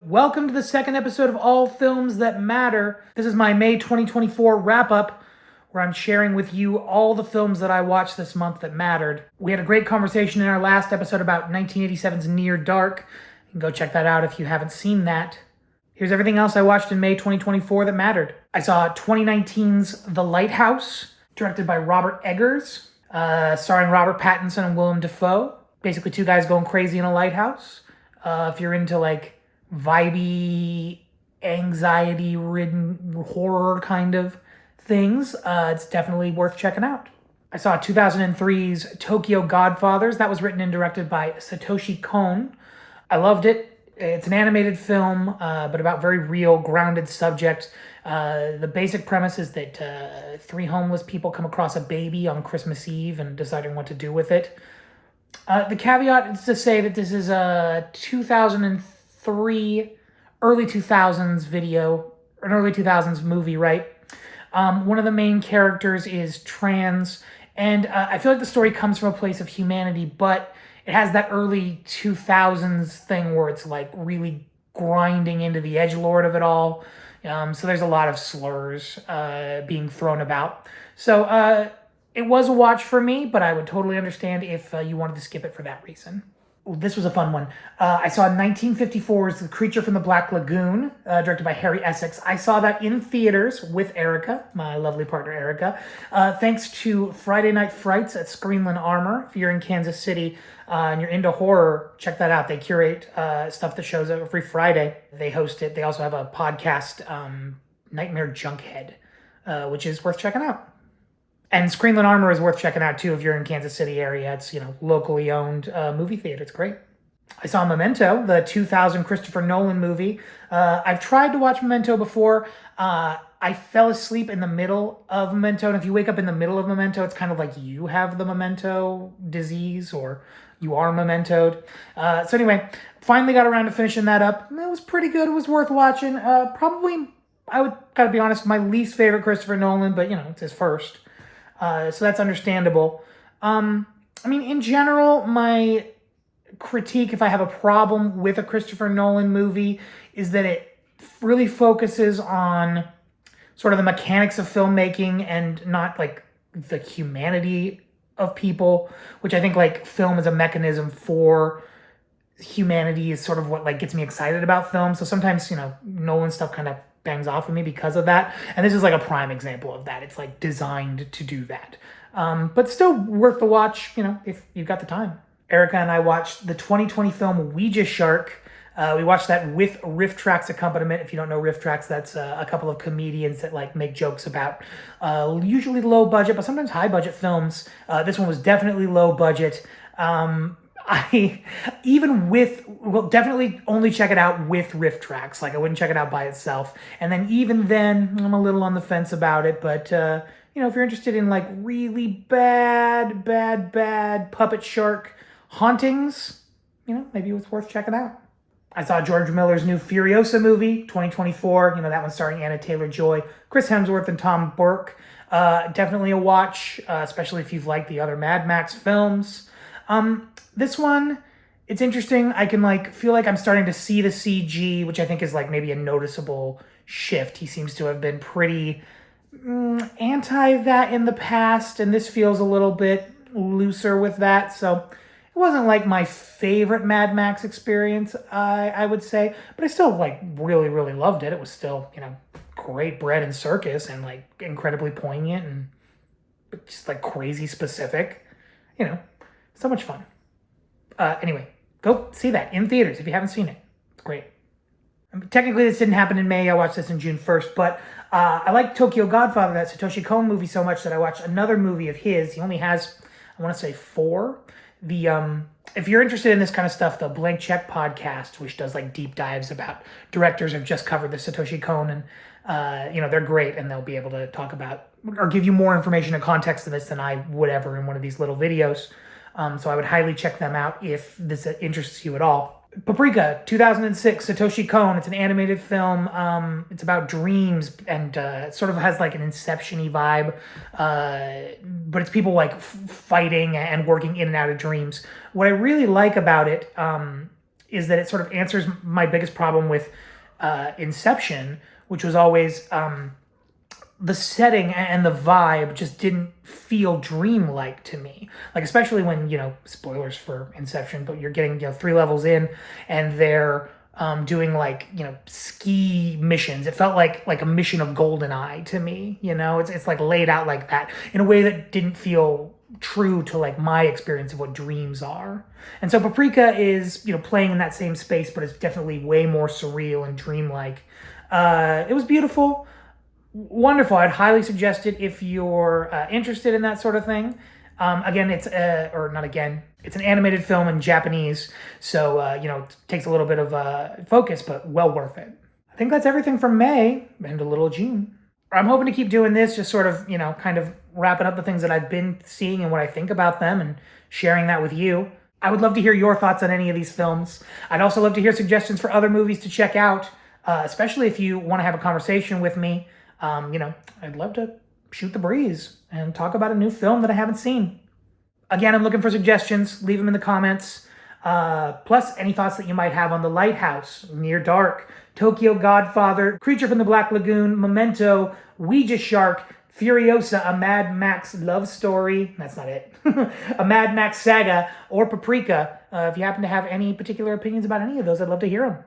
Welcome to the second episode of All Films That Matter. This is my May 2024 wrap-up, where I'm sharing with you all the films that I watched this month that mattered. We had a great conversation in our last episode about 1987's Near Dark. You can go check that out if you haven't seen that. Here's everything else I watched in May 2024 that mattered. I saw 2019's The Lighthouse, directed by Robert Eggers, starring Robert Pattinson and Willem Dafoe. Basically two guys going crazy in a lighthouse. If you're into vibey, anxiety-ridden horror kind of things, it's definitely worth checking out. I saw 2003's Tokyo Godfathers. That was written and directed by Satoshi Kon. I loved it. It's an animated film, but about very real, grounded subject. The basic premise is that three homeless people come across a baby on Christmas Eve and deciding what to do with it. The caveat is to say that this is a 2003, early 2000s video, an early 2000s movie, right? One of the main characters is trans, and I feel like the story comes from a place of humanity, but it has that early 2000s thing where it's really grinding into the edgelord of it all. So there's a lot of slurs being thrown about. So it was a watch for me, but I would totally understand if you wanted to skip it for that reason. Ooh, this was a fun one. I saw 1954's The Creature from the Black Lagoon, directed by Harry Essex. I saw that in theaters with Erica, my lovely partner Erica, thanks to Friday Night Frights at Screenland Armor. If you're in Kansas City and you're into horror, check that out. They curate stuff that shows up every Friday. They host it. They also have a podcast, Nightmare Junkhead, which is worth checking out. And Screenland Armor is worth checking out, too, if you're in Kansas City area. It's, locally owned movie theater. It's great. I saw Memento, the 2000 Christopher Nolan movie. I've tried to watch Memento before. I fell asleep in the middle of Memento, and if you wake up in the middle of Memento, it's kind of like you have the Memento disease, or you are mementoed. So anyway, finally got around to finishing that up. It was pretty good. It was worth watching. Probably, gotta be honest, my least favorite Christopher Nolan, but, it's his first. So that's understandable. In general, my critique, if I have a problem with a Christopher Nolan movie, is that it really focuses on sort of the mechanics of filmmaking and not the humanity of people, which I think film as a mechanism for humanity is sort of what gets me excited about film. So sometimes, Nolan stuff kind of bangs off with me because of that. And this is a prime example of that. It's designed to do that. But still worth the watch, if you've got the time. Erica and I watched the 2020 film Ouija Shark. We watched that with Riff Tracks accompaniment. If you don't know Riff Tracks, that's a couple of comedians that make jokes about usually low budget, but sometimes high budget films. This one was definitely low budget. I definitely only check it out with Riff Tracks. I wouldn't check it out by itself. And then even then, I'm a little on the fence about it. But, if you're interested in really bad puppet shark hauntings, maybe it's worth checking out. I saw George Miller's new Furiosa movie, 2024. That one starring Anna Taylor-Joy, Chris Hemsworth, and Tom Burke. Definitely a watch, especially if you've liked the other Mad Max films. This one, it's interesting. I can feel I'm starting to see the CG, which I think is maybe a noticeable shift. He seems to have been pretty anti that in the past, and this feels a little bit looser with that. So it wasn't my favorite Mad Max experience, I would say, but I still really, really loved it. It was still, great bread and circus and incredibly poignant and just crazy specific, so much fun. Anyway, go see that in theaters if you haven't seen it. It's great. Technically, this didn't happen in May. I watched this in June 1st, but I like Tokyo Godfather, that Satoshi Kon movie, so much that I watched another movie of his. He only has, I want to say, 4. If you're interested in this kind of stuff, the Blank Check podcast, which does deep dives about directors, have just covered the Satoshi Kon, and they're great, and they'll be able to talk about or give you more information and context to this than I would ever in one of these little videos. So I would highly check them out if this interests you at all. Paprika, 2006, Satoshi Kon. It's an animated film. It's about dreams and it sort of has an Inception-y vibe. But it's people fighting and working in and out of dreams. What I really like about it is that it sort of answers my biggest problem with Inception, which was always the setting and the vibe just didn't feel dreamlike to me. Like, especially when, spoilers for Inception, but you're getting, 3 levels in and they're doing like, ski missions. It felt like a mission of GoldenEye to me, it's like laid out like that in a way that didn't feel true to like my experience of what dreams are. And so Paprika is, playing in that same space, but it's definitely way more surreal and dreamlike. It was beautiful. Wonderful. I'd highly suggest it if you're interested in that sort of thing. Again, it's an animated film in Japanese, so it takes a little bit of focus, but well worth it. I think that's everything from May and a little June. I'm hoping to keep doing this, just sort of, kind of wrapping up the things that I've been seeing and what I think about them and sharing that with you. I would love to hear your thoughts on any of these films. I'd also love to hear suggestions for other movies to check out, especially if you want to have a conversation with me. I'd love to shoot the breeze and talk about a new film that I haven't seen. Again, I'm looking for suggestions. Leave them in the comments. Plus, any thoughts that you might have on The Lighthouse, Near Dark, Tokyo Godfather, Creature from the Black Lagoon, Memento, Ouija Shark, Furiosa, a Mad Max love story. That's not it. A Mad Max Saga, or Paprika. If you happen to have any particular opinions about any of those, I'd love to hear them.